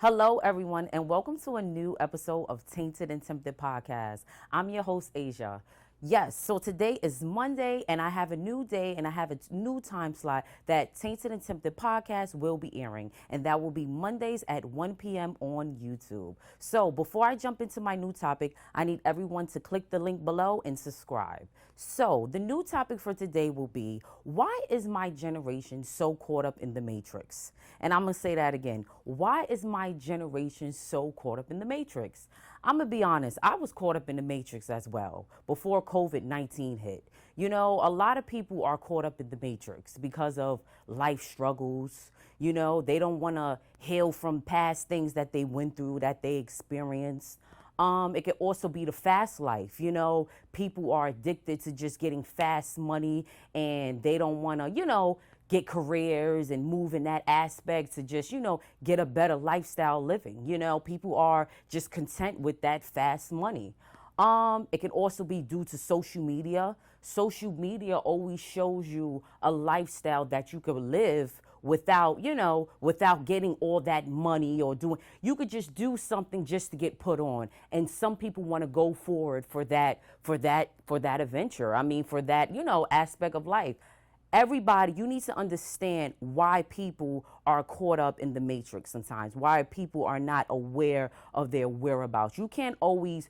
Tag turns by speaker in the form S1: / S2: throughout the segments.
S1: Hello, everyone, and welcome to a new episode of Tainted and Tempted Podcast. I'm your host, Asia. Yes, so today is Monday, and I have a new day and I have a new time slot that Tainted and Tempted Podcast will be airing, and that will be Mondays at 1 p.m. on YouTube. So before I jump into my new topic, I need everyone to click the link below and subscribe. So the new topic for today will be, why is my generation so caught up in the matrix? And I'm going to say that again. Why is my generation so caught up in the matrix? I'm going to be honest, I was caught up in the matrix as well before COVID-19 hit. You know, a lot of people are caught up in the matrix because of life struggles. You know, they don't want to heal from past things that they went through, that they experienced. It could also be the fast life. You know, people are addicted to just getting fast money and they don't want to, get careers and move in that aspect to just, get a better lifestyle living. You know, people are just content with that fast money. It can also be due to social media. Social media always shows you a lifestyle that you could live without getting all that money or doing. You could just do something just to get put on. And some people want to go forward for that adventure. I mean, for that, aspect of life. Everybody, you need to understand why people are caught up in the matrix sometimes, why people are not aware of their whereabouts. You can't always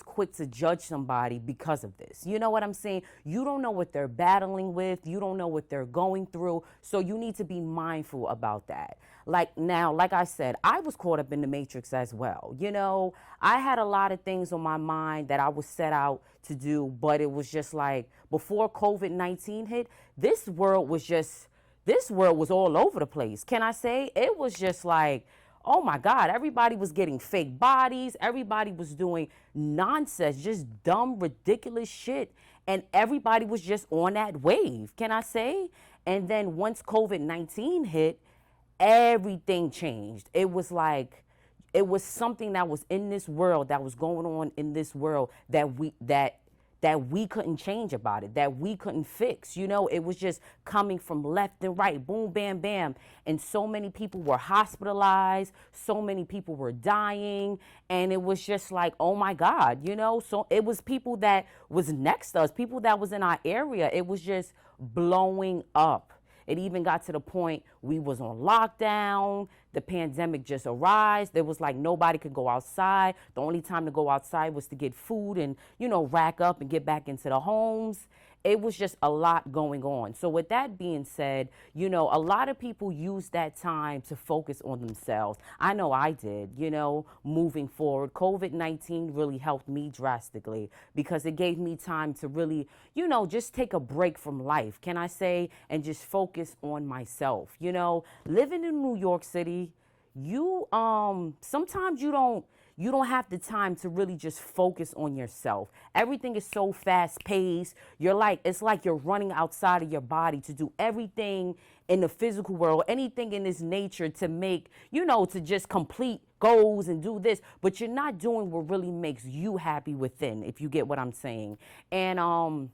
S1: quick to judge somebody because of this. You know what I'm saying? You don't know what they're battling with. You don't know what they're going through. So you need to be mindful about that. Like I said, I was caught up in the matrix as well. You know, I had a lot of things on my mind that I was set out to do, but it was just like before COVID-19 hit, this world was all over the place. Can I say? It was just like, oh my God, everybody was getting fake bodies. Everybody was doing nonsense, just dumb, ridiculous shit. And everybody was just on that wave, can I say? And then once COVID-19 hit, everything changed. It was something that was in this world, that was going on in this world that we couldn't change about it, that we couldn't fix. You know, it was just coming from left and right, boom, bam, bam. And so many people were hospitalized, so many people were dying, and it was just like, oh my God, so it was people that was next to us, people that was in our area. It was just blowing up. It even got to the point we was on lockdown. The pandemic just arose. There was like nobody could go outside. The only time to go outside was to get food and, rack up and get back into the homes. It was just a lot going on. So with that being said, a lot of people use that time to focus on themselves. I know I did, moving forward. COVID-19 really helped me drastically because it gave me time to really, just take a break from life, can I say, and just focus on myself. Living in New York City, sometimes you don't have the time to really just focus on yourself. Everything is so fast paced. It's like you're running outside of your body to do everything in the physical world, anything in this nature to make, to just complete goals and do this, but you're not doing what really makes you happy within, if you get what I'm saying. And,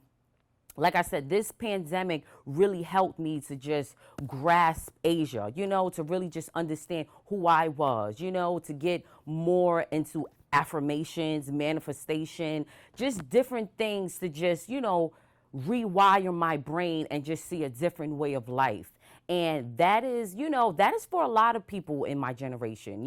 S1: like I said, this pandemic really helped me to just grasp Asia, to really just understand who I was, to get more into affirmations, manifestation, just different things to just, rewire my brain and just see a different way of life. And that is for a lot of people in my generation.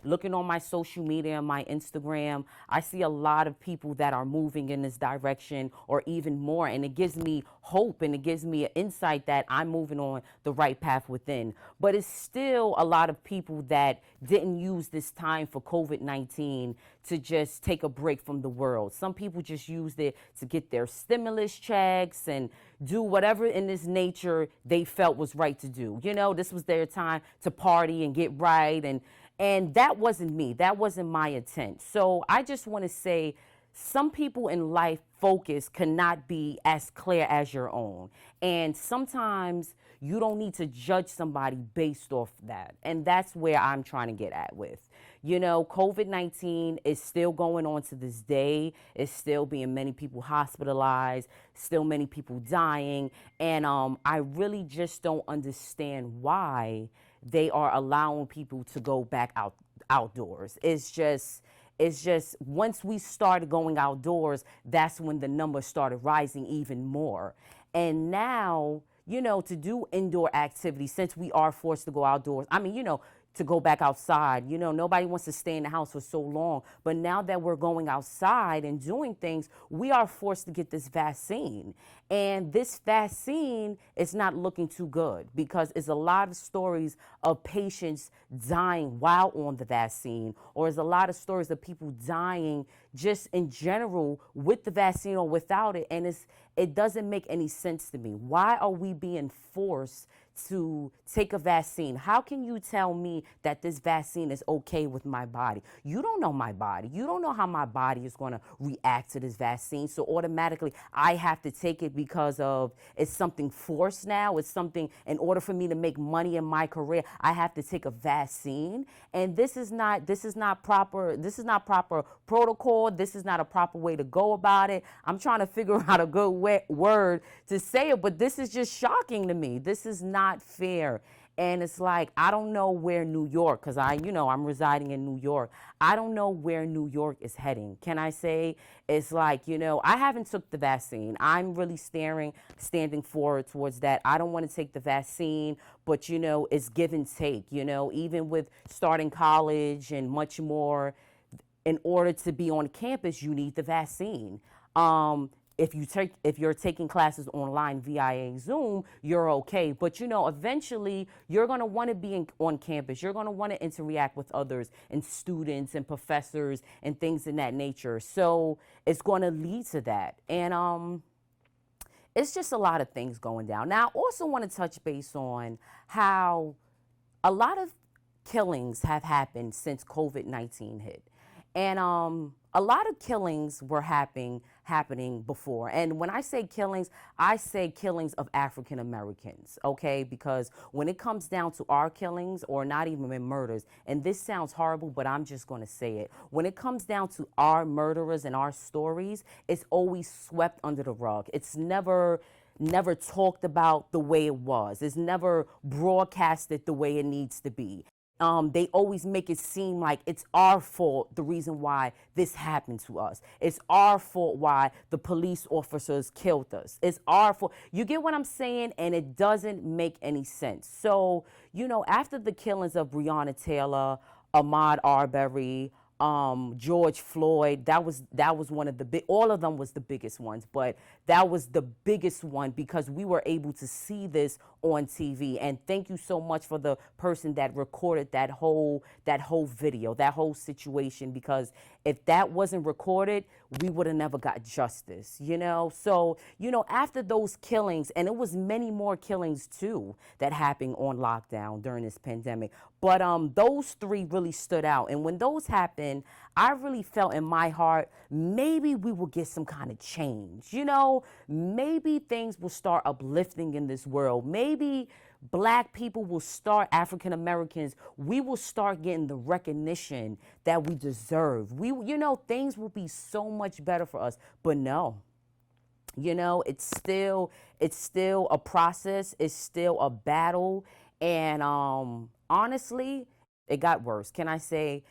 S1: Looking on my social media and my Instagram, I see a lot of people that are moving in this direction or even more. And it gives me hope and it gives me an insight that I'm moving on the right path within. But it's still a lot of people that didn't use this time for COVID-19 to just take a break from the world. Some people just used it to get their stimulus checks and do whatever in this nature they felt was right to do. This was their time to party and get right. And that wasn't me. That wasn't my intent. So I just want to say, some people in life focus cannot be as clear as your own. And sometimes you don't need to judge somebody based off that. And that's where I'm trying to get at with. COVID-19 is still going on to this day. It's still being many people hospitalized, still many people dying. And I really just don't understand why they are allowing people to go back outdoors. It's just once we started going outdoors, that's when the numbers started rising even more. And now, to do indoor activities, since we are forced to go outdoors, I mean, to go back outside. Nobody wants to stay in the house for so long. But now that we're going outside and doing things, we are forced to get this vaccine. And this vaccine is not looking too good because it's a lot of stories of patients dying while on the vaccine, or there's a lot of stories of people dying just in general with the vaccine or without it. And it doesn't make any sense to me. Why are we being forced to take a vaccine? How can you tell me that this vaccine is okay with my body? You don't know my body. You don't know how my body is going to react to this vaccine. So automatically I have to take it because of it's something forced now. It's something in order for me to make money in my career. I have to take a vaccine. And this is not proper. This is not proper protocol. This is not a proper way to go about it. I'm trying to figure out a good word to say it, but this is just shocking to me. This is not fair. And it's like, I don't know where New York, because I'm residing in New York. I don't know where New York is heading. Can I say it's like, I haven't took the vaccine. I'm really standing forward towards that. I don't want to take the vaccine, but it's give and take, even with starting college and much more. In order to be on campus, you need the vaccine. If you're taking classes online via Zoom, you're okay. But eventually you're going to want to be on campus. You're going to want to interact with others and students and professors and things in that nature. So it's going to lead to that. And it's just a lot of things going down. Now, I also want to touch base on how a lot of killings have happened since COVID-19 hit. And a lot of killings were happening before. And when I say killings of African Americans, okay? Because when it comes down to our killings, or not even murders, and this sounds horrible, but I'm just going to say it. When it comes down to our murderers and our stories, it's always swept under the rug. It's never talked about the way it was. It's never broadcasted the way it needs to be. They always make it seem like it's our fault, the reason why this happened to us. It's our fault why the police officers killed us. It's our fault. You get what I'm saying? And it doesn't make any sense. So, after the killings of Breonna Taylor, Ahmaud Arbery, George Floyd, that was one of the all of them was the biggest ones, but that was the biggest one because we were able to see this on TV. And thank you so much for the person that recorded that whole video, that whole situation, because if that wasn't recorded, we would have never got justice, So, after those killings, and it was many more killings too that happened on lockdown during this pandemic, but those three really stood out. And when those happened, I really felt in my heart, maybe we will get some kind of change, maybe things will start uplifting in this world. Maybe Black people will start, African Americans, we will start getting the recognition that we deserve. Things will be so much better for us. But no, it's still a process. It's still a battle. And honestly, it got worse. Can I say,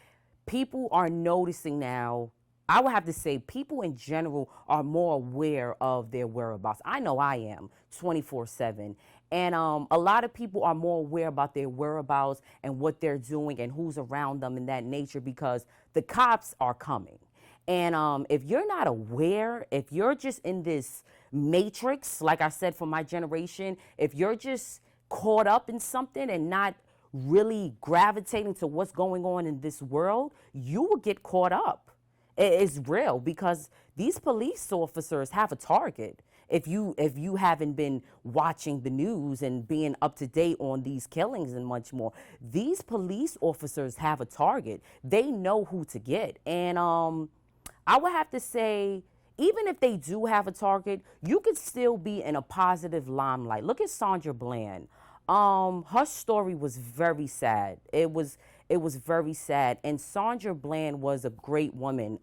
S1: people are noticing now. I would have to say people in general are more aware of their whereabouts. I know I am 24/7. And a lot of people are more aware about their whereabouts and what they're doing and who's around them in that nature, because the cops are coming. And if you're not aware, if you're just in this matrix, like I said, for my generation, if you're just caught up in something and not really gravitating to what's going on in this world, you will get caught up. It's real, because these police officers have a target. If you haven't been watching the news and being up to date on these killings and much more, these police officers have a target. They know who to get. And I would have to say, even if they do have a target, you could still be in a positive limelight. Look at Sandra Bland. Her story was very sad. It was very sad. And Sandra Bland was a great woman.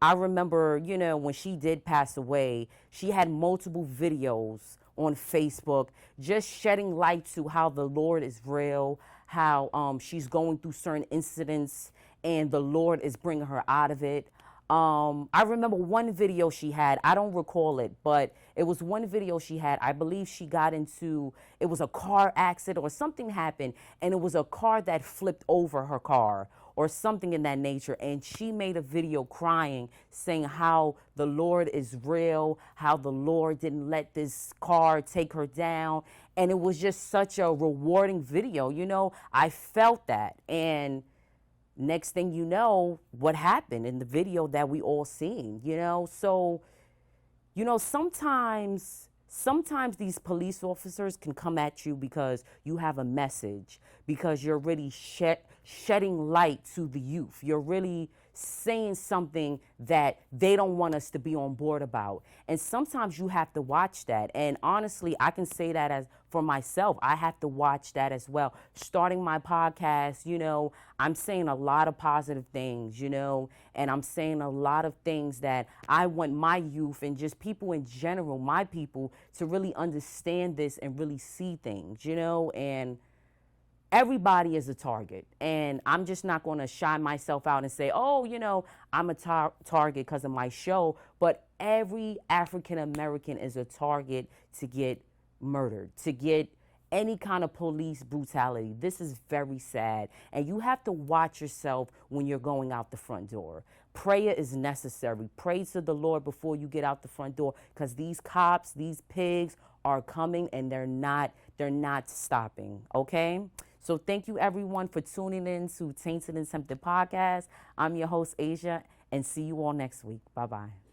S1: I remember, when she did pass away, she had multiple videos on Facebook just shedding light to how the Lord is real, how she's going through certain incidents and the Lord is bringing her out of it. I remember one video she had. I don't recall it, but it was one video she had. I believe she got into, it was a car accident or something happened, and it was a car that flipped over her car or something in that nature. And she made a video crying, saying how the Lord is real, how the Lord didn't let this car take her down. And it was just such a rewarding video. You know, I felt that. And next thing you know, what happened in the video that we all seen, you know? So, you know, sometimes these police officers can come at you because you have a message, because you're really shedding light to the youth. You're really saying something that they don't want us to be on board about. And sometimes you have to watch that. And honestly, I can say that as for myself, I have to watch that as well. Starting my podcast, you know, I'm saying a lot of positive things, you know, and I'm saying a lot of things that I want my youth and just people in general, my people, to really understand this and really see things, you know. And everybody is a target, and I'm just not going to shy myself out and say, oh, you know, I'm a target because of my show. But every African American is a target to get murdered, to get any kind of police brutality. This is very sad, and you have to watch yourself when you're going out the front door. Prayer is necessary. Pray to the Lord before you get out the front door, because these cops, these pigs are coming, and they're not stopping, okay? So thank you, everyone, for tuning in to Tainted and Tempted Podcast. I'm your host, Asia, and see you all next week. Bye-bye.